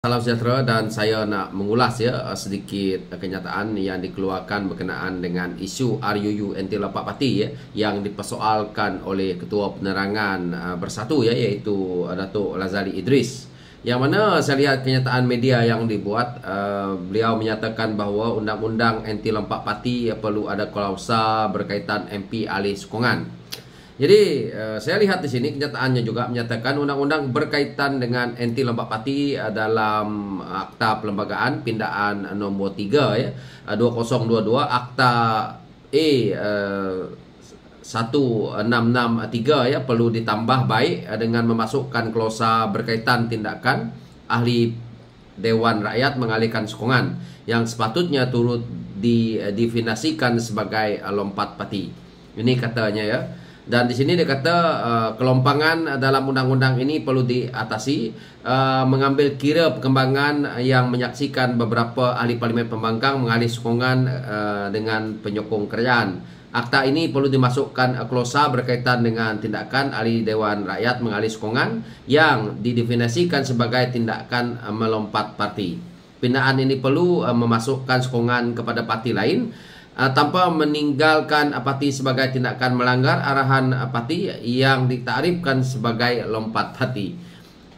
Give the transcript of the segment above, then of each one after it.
Salam sejahtera, dan saya nak mengulas sedikit kenyataan yang dikeluarkan berkenaan dengan isu RUU NT Lopak Parti yang dipersoalkan oleh Ketua Penerangan Bersatu iaitu Datuk Razali Idris. Yang mana saya lihat kenyataan media yang dibuat, beliau menyatakan bahawa undang-undang NT Lopak Parti perlu ada klausa berkaitan MP alih sokongan. Jadi saya lihat di sini kenyataannya juga menyatakan undang-undang berkaitan dengan NT Lopak Parti dalam Akta Perlembagaan Pindaan nombor 3 2022 Akta A 1663 perlu ditambah baik dengan memasukkan klausa berkaitan tindakan ahli Dewan Rakyat mengalihkan sokongan yang sepatutnya turut didefinisikan sebagai lompat parti. Ini katanya ya. Dan di sini dia kata kelompangan dalam undang-undang ini perlu diatasi, mengambil kira perkembangan yang menyaksikan beberapa ahli parlimen pembangkang mengalih sokongan dengan penyokong kerajaan. Akta ini perlu dimasukkan klausa berkaitan dengan tindakan ahli Dewan Rakyat mengalih sokongan yang didefinisikan sebagai tindakan melompat parti. Pindaan ini perlu memasukkan sokongan kepada parti lain tanpa meninggalkan parti sebagai tindakan melanggar arahan parti yang ditarifkan sebagai lompat parti.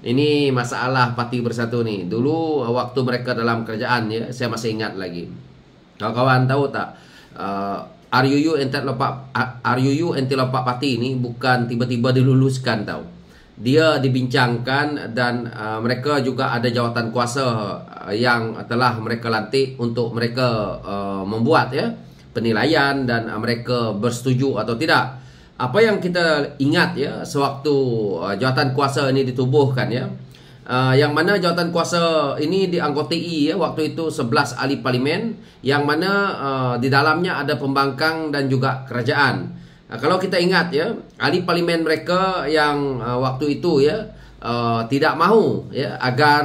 Ini masalah Parti Bersatu ni. Dulu waktu mereka dalam kerajaan saya masih ingat lagi. Kawan-kawan tahu tak, RUU NT Lopak Parti ini bukan tiba-tiba diluluskan tahu. Dia dibincangkan dan mereka juga ada jawatan kuasa yang telah mereka lantik untuk mereka membuat penilaian dan mereka bersetuju atau tidak. Apa yang kita ingat sewaktu jawatan kuasa ini ditubuhkan yang mana jawatan kuasa ini dianggotai waktu itu 11 ahli parlimen yang mana di dalamnya ada pembangkang dan juga kerajaan. Kalau kita ingat ahli parlimen mereka yang waktu itu tidak mahu agar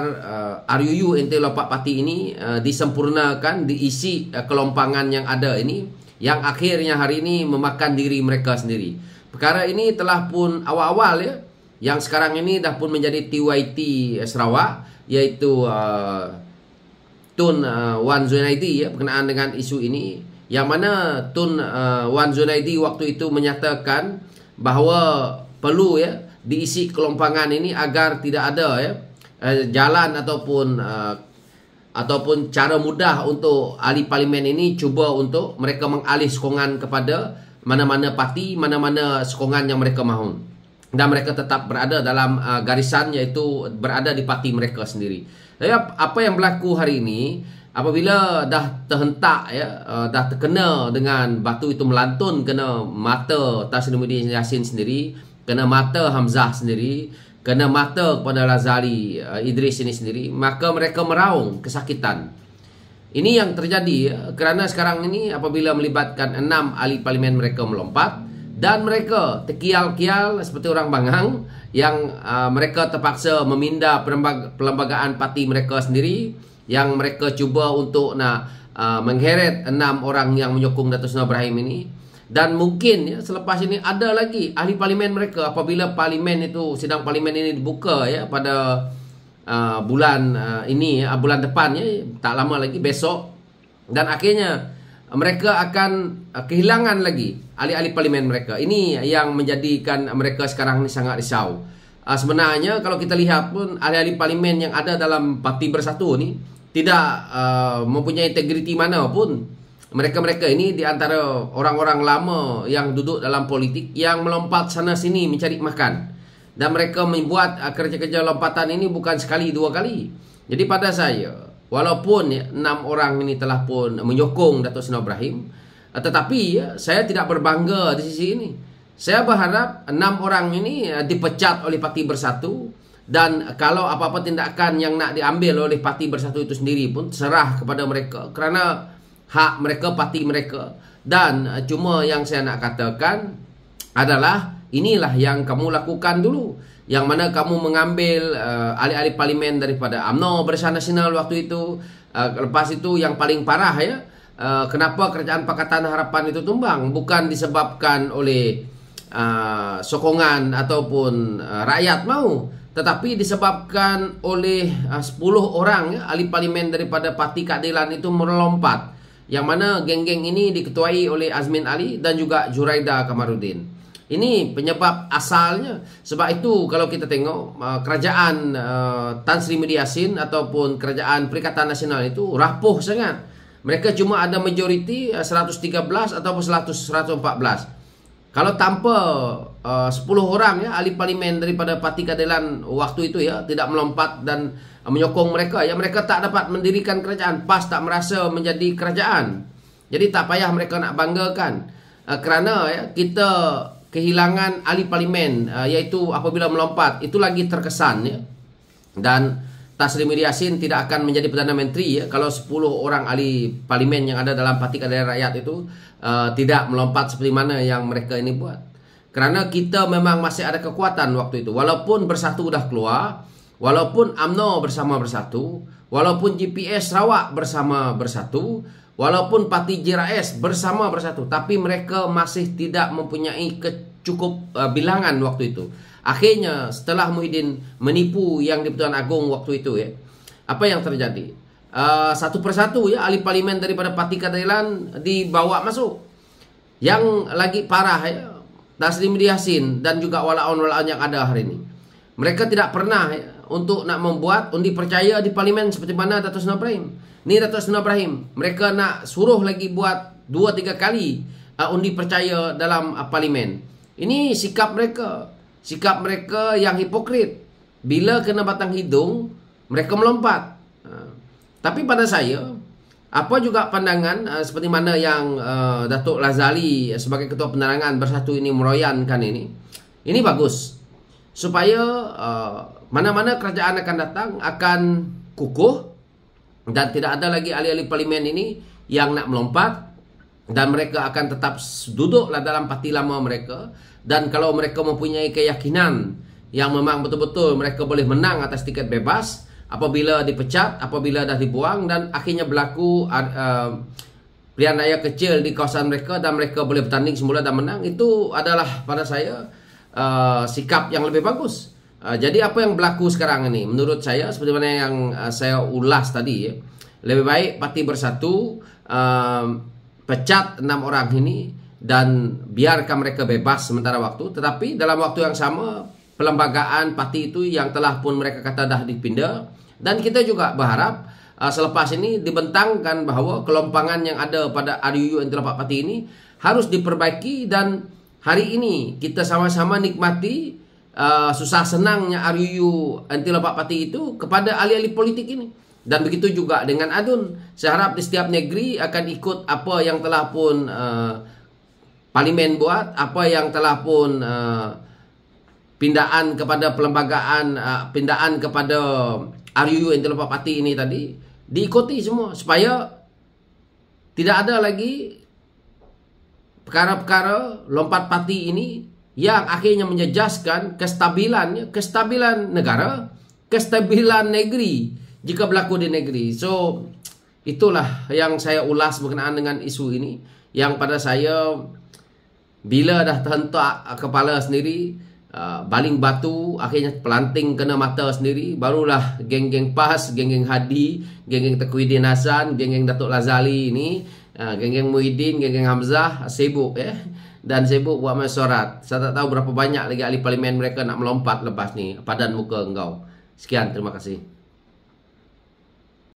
RUU NT Lopak Parti ini disempurnakan, diisi kelompangan yang ada ini, yang akhirnya hari ini memakan diri mereka sendiri. Perkara ini telah pun awal-awal yang sekarang ini dah pun menjadi TYT Sarawak, iaitu Tun Wan Zunaidi berkenaan dengan isu ini, yang mana Tun Wan Zunaidi waktu itu menyatakan bahawa perlu diisi kelompangan ini agar tidak ada jalan ataupun cara mudah untuk ahli parlimen ini cuba untuk mereka mengalih sokongan kepada mana-mana parti, mana-mana sokongan yang mereka mahu, dan mereka tetap berada dalam garisan, iaitu berada di parti mereka sendiri. Jadi apa yang berlaku hari ini, apabila dah terhentak dah terkena dengan batu itu melantun kena mata Tan Sri Muhyiddin Yassin sendiri, kena mata Hamzah sendiri, kena mata kepada Razali Idris ini sendiri, maka mereka meraung kesakitan. Ini yang terjadi kerana sekarang ini apabila melibatkan 6 ahli parlimen mereka melompat, dan mereka terkial-kial seperti orang bangang yang mereka terpaksa meminda perlembagaan parti mereka sendiri, yang mereka cuba untuk nak mengheret 6 orang yang menyokong Datuk Seri Ibrahim ini. Dan mungkin selepas ini ada lagi ahli parlimen mereka apabila parlimen itu, sidang parlimen ini dibuka pada bulan ini, bulan depan tak lama lagi, besok, dan akhirnya mereka akan kehilangan lagi ahli-ahli parlimen mereka. Ini yang menjadikan mereka sekarang ini sangat risau. Sebenarnya kalau kita lihat pun ahli-ahli parlimen yang ada dalam Parti Bersatu ni tidak mempunyai integriti mana pun. Mereka-mereka ini di antara orang-orang lama yang duduk dalam politik, yang melompat sana sini mencari makan, dan mereka membuat kerja-kerja lompatan ini bukan sekali dua kali. Jadi pada saya, walaupun 6 orang ini telah pun menyokong Datuk Seri Ibrahim, tetapi saya tidak berbangga di sisi ini. Saya berharap 6 orang ini dipecat oleh Parti Bersatu, dan kalau apa-apa tindakan yang nak diambil oleh Parti Bersatu itu sendiri pun serah kepada mereka, kerana hak mereka, parti mereka. Dan cuma yang saya nak katakan adalah inilah yang kamu lakukan dulu, yang mana kamu mengambil ahli-ahli parlimen daripada UMNO Barisan Nasional waktu itu. Lepas itu yang paling parah kenapa Kerajaan Pakatan Harapan itu tumbang, bukan disebabkan oleh sokongan ataupun rakyat mau, Tetapi disebabkan oleh 10 orang ya, ahli parlimen daripada Parti Keadilan itu melompat, yang mana geng-geng ini diketuai oleh Azmin Ali dan juga Juraida Kamarudin. Ini penyebab asalnya. Sebab itu kalau kita tengok kerajaan Tan Sri Muhyiddin Yassin ataupun kerajaan Perikatan Nasional itu rapuh sangat. Mereka cuma ada majoriti 113 ataupun 114. Kalau tanpa 10 orang ya ahli parlimen daripada Parti Keadilan waktu itu ya tidak melompat dan menyokong mereka, ya mereka tak dapat mendirikan kerajaan. PAS tak merasa menjadi kerajaan. Jadi tak payah mereka nak banggakan. Kerana ya kita kehilangan ahli parlimen iaitu apabila melompat itu lagi terkesan ya. Dan Tan Sri Muhyiddin Yassin tidak akan menjadi Perdana Menteri ya, kalau 10 orang ahli parlimen yang ada dalam Parti Keadilan Rakyat itu tidak melompat seperti mana yang mereka ini buat. Kerana kita memang masih ada kekuatan waktu itu. Walaupun Bersatu dah keluar, walaupun UMNO bersama Bersatu, walaupun GPS Sarawak bersama Bersatu, walaupun Parti JRS bersama Bersatu, tapi mereka masih tidak mempunyai cukup bilangan waktu itu. Akhirnya setelah Muhyiddin menipu yang di-Pertuan Agong waktu itu ya, apa yang terjadi? Satu persatu ya ahli parlimen daripada Parti Keadilan dibawa masuk. Yang lagi parah ya, Tan Sri Muhyiddin Yassin dan juga walaun-walaun yang ada hari ini, mereka tidak pernah ya, untuk nak membuat undi percaya di parlimen seperti mana Dato' Seri Ibrahim. Ni Dato' Seri Ibrahim, mereka nak suruh lagi buat 2-3 kali undi percaya dalam parlimen. Ini sikap mereka yang hipokrit. Bila kena batang hidung, mereka melompat. Tapi pada saya, apa juga pandangan seperti mana yang Datuk Lazali sebagai Ketua Penerangan Bersatu ini meroyankan ini. Ini bagus. Supaya mana-mana kerajaan akan datang akan kukuh dan tidak ada lagi ahli-ahli parlimen ini yang nak melompat, dan mereka akan tetap duduklah dalam parti lama mereka. Dan kalau mereka mempunyai keyakinan yang memang betul-betul mereka boleh menang atas tiket bebas, apabila dipecat, apabila dah dibuang dan akhirnya berlaku pilihan raya kecil di kawasan mereka dan mereka boleh bertanding semula dan menang, itu adalah pada saya sikap yang lebih bagus. Jadi apa yang berlaku sekarang ini menurut saya seperti mana yang saya ulas tadi ya, lebih baik Parti Bersatu pecat 6 orang ini dan biarkan mereka bebas sementara waktu. Tetapi dalam waktu yang sama, pelembagaan parti itu yang telah pun mereka kata dah dipindah. Dan kita juga berharap selepas ini dibentangkan bahawa kelompangan yang ada pada RUU Anti-Lompat Parti ini harus diperbaiki. Dan hari ini kita sama-sama nikmati susah senangnya RUU Anti-Lompat Parti itu kepada ahli-ahli politik ini. Dan begitu juga dengan ADUN. Saya harap di setiap negeri akan ikut apa yang telah pun parlimen buat, apa yang telah pun pindaan kepada pelembagaan, pindaan kepada RUU Anti-Lompat Parti ini tadi diikuti semua, supaya tidak ada lagi perkara-perkara lompat parti ini yang akhirnya menjejaskan kestabilan negara, kestabilan negeri jika berlaku di negeri. So itulah yang saya ulas berkenaan dengan isu ini, yang pada saya bila dah terhentak kepala sendiri, baling batu, akhirnya pelanting kena mata sendiri, barulah geng-geng PAS, geng-geng Hadi, geng-geng Tengku Muhyiddin Hassan, geng-geng Datuk Lazali ini, geng-geng Muhyiddin, geng-geng Hamzah sibuk dan sibuk buat mesyuarat. Saya tak tahu berapa banyak lagi ahli parlimen mereka nak melompat lepas ni, padan muka engkau. Sekian, terima kasih.